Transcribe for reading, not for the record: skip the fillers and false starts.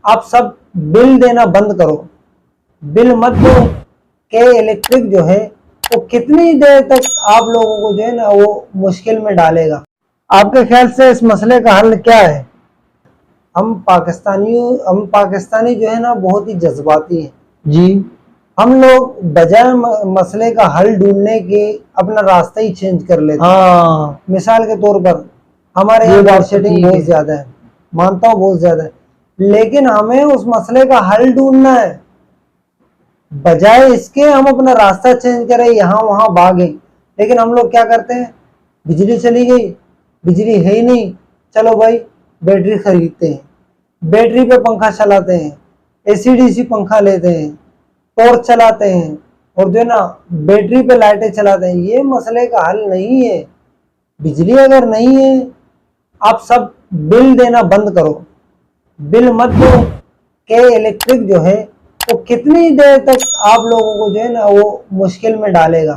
آپ سب بل دینا بند کرو، بل مت دو کہ الیکٹرک جو ہے وہ کتنی دیر تک آپ لوگوں کو جو ہے نا وہ مشکل میں ڈالے گا۔ آپ کے خیال سے اس مسئلے کا حل کیا ہے؟ ہم پاکستانی جو ہے نا بہت ہی جذباتی ہیں جی ہم لوگ بجائے مسئلے کا حل ڈھونڈنے کے اپنا راستہ ہی چینج کر لیتے ہیں۔ ہاں مثال کے طور پر ہمارے یہاں لوڈ شیڈنگ بہت زیادہ ہے، مانتا ہوں بہت زیادہ ہے، لیکن ہمیں اس مسئلے کا حل ڈھونڈنا ہے، بجائے اس کے ہم اپنا راستہ چینج کریں، یہاں وہاں بھاگیں۔ لیکن ہم لوگ کیا کرتے ہیں، بجلی چلی گئی، بجلی ہے ہی نہیں، چلو بھائی بیٹری خریدتے ہیں، بیٹری پہ پنکھا چلاتے ہیں، اے سی ڈی سی پنکھا لیتے ہیں، ٹارچ چلاتے ہیں، اور جو ہے نا بیٹری پہ لائٹیں چلاتے ہیں۔ یہ مسئلے کا حل نہیں ہے۔ بجلی اگر نہیں ہے، آپ سب بل دینا بند کرو، بل مت دو کہ الیکٹرک جو ہے وہ کتنی دیر تک آپ لوگوں کو جو ہے نا وہ مشکل میں ڈالے گا۔